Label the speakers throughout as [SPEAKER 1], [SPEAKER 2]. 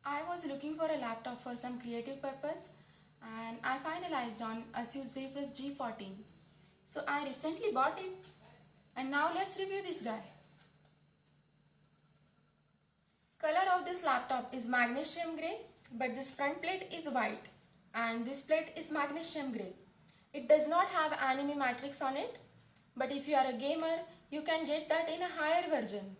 [SPEAKER 1] I was looking for a laptop for some creative purpose and I finalized on Asus Zephyrus G14. So I recently bought it and now let's review this guy. Color of this laptop is magnesium grey, but this front plate is white and this plate is magnesium grey. It does not have anime matrix on it, but if you are a gamer, you can get that in a higher version.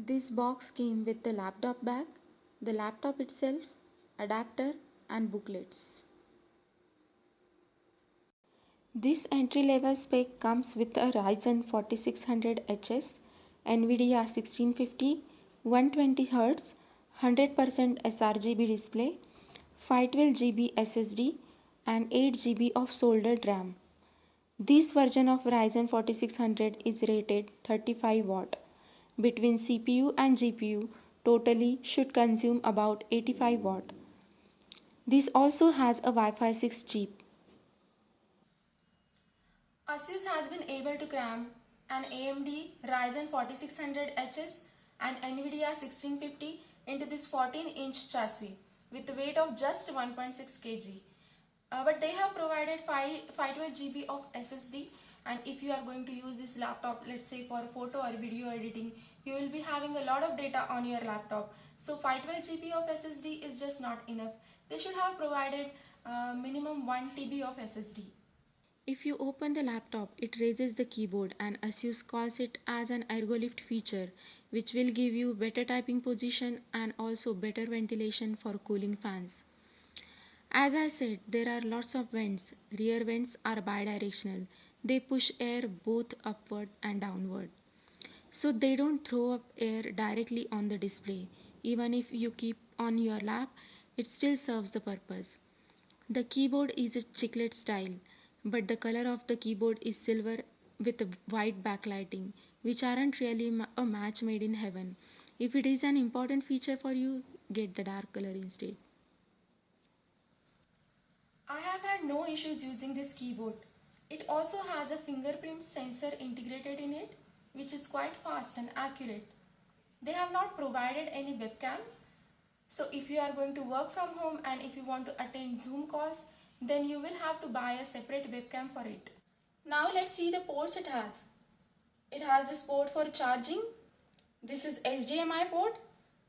[SPEAKER 1] This box came with the laptop bag, the laptop itself, adapter and booklets. This entry-level spec comes with a Ryzen 4600HS, NVIDIA 1650, 120Hz, 100% sRGB display, 512GB SSD and 8GB of soldered RAM. This version of Ryzen 4600 is rated 35 watt. Between CPU and GPU, totally should consume about 85 watt. This also has a Wi-Fi 6 chip. Asus has been able to cram an AMD Ryzen 4600HS and NVIDIA 1650 into this 14-inch chassis with a weight of just 1.6 kg. But they have provided 512GB of SSD, and if you are going to use this laptop, let's say for photo or video editing, you will be having a lot of data on your laptop. So 512GB of SSD is just not enough. They should have provided minimum 1 TB of SSD. If you open the laptop, it raises the keyboard and Asus calls it as an ergolift feature, which will give you better typing position and also better ventilation for cooling fans. As I said, there are lots of vents. Rear vents are bidirectional. They push air both upward and downward. So they don't throw up air directly on the display. Even if you keep on your lap, it still serves the purpose. The keyboard is a chiclet style, but the color of the keyboard is silver with a white backlighting, which aren't really a match made in heaven. If it is an important feature for you, get the dark color instead. I have had no issues using this keyboard. It also has a fingerprint sensor integrated in it, which is quite fast and accurate. They have not provided any webcam, so if you are going to work from home and if you want to attend Zoom calls, then you will have to buy a separate webcam for it. Now let's see the ports it has. It has this port for charging. This is HDMI port.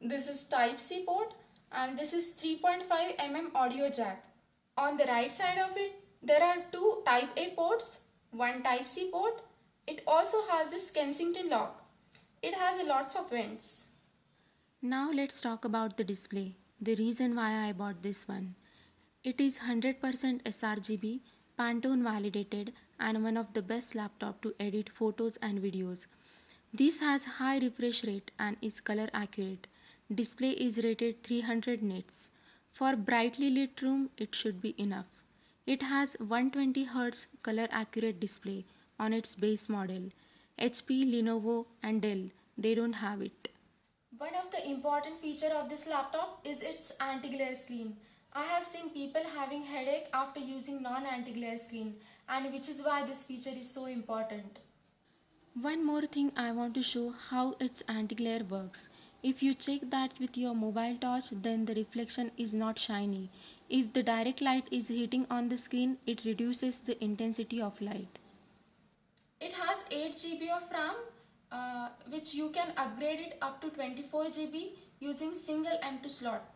[SPEAKER 1] This is Type-C port and this is 3.5 mm audio jack. On the right side of it, there are two Type A ports, one Type-C port. It also has this Kensington lock. It has lots of vents. Now let's talk about the display, the reason why I bought this one. It is 100% sRGB, Pantone validated and one of the best laptop to edit photos and videos. This has high refresh rate and is color accurate. Display is rated 300 nits. For brightly lit room, it should be enough. It has 120Hz color accurate display on its base model. HP, Lenovo and Dell, they don't have it. One of the important feature of this laptop is its anti-glare screen. I have seen people having headache after using non-anti-glare screen, and which is why this feature is so important. One more thing I want to show how its anti-glare works. If you check that with your mobile torch, then the reflection is not shiny. If the direct light is hitting on the screen, it reduces the intensity of light. It has 8GB of RAM, which you can upgrade it up to 24GB using single M2 slot.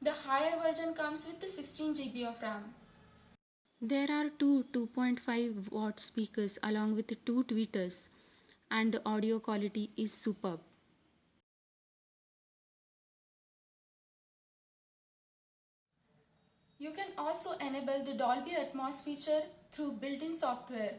[SPEAKER 1] The higher version comes with the 16GB of RAM. There are two 2.5 watt speakers along with two tweeters, and the audio quality is superb. You can also enable the Dolby Atmos feature through built-in software.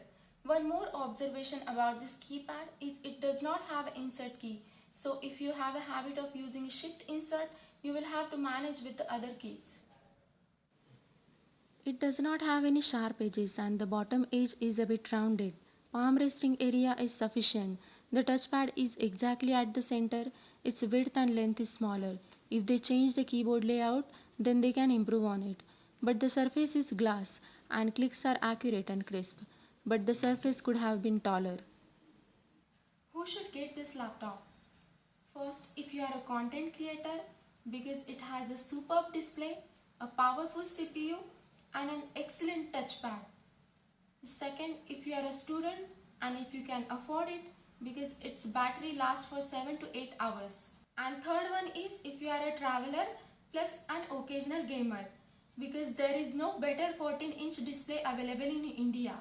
[SPEAKER 1] One more observation about this keypad is it does not have an insert key. So if you have a habit of using shift insert, you will have to manage with the other keys. It does not have any sharp edges and the bottom edge is a bit rounded. Palm resting area is sufficient. The touchpad is exactly at the center. Its width and length is smaller. If they change the keyboard layout, then they can improve on it. But the surface is glass and clicks are accurate and crisp. But the surface could have been taller. Who should get this laptop? First, if you are a content creator, because it has a superb display, a powerful CPU and an excellent touchpad. Second, if you are a student and if you can afford it, because its battery lasts for 7 to 8 hours. And third one is if you are a traveler plus an occasional gamer, because there is no better 14-inch display available in India.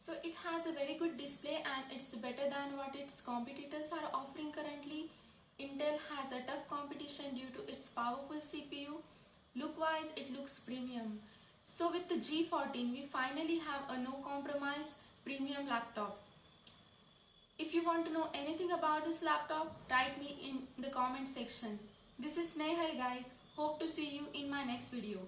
[SPEAKER 1] So it has a very good display and it's better than what its competitors are offering currently. Intel has a tough competition due to its powerful CPU. Look wise, it looks premium. So with the G14, we finally have a no compromise premium laptop. If you want to know anything about this laptop, write me in the comment section. This is Snehal guys. Hope to see you in my next video.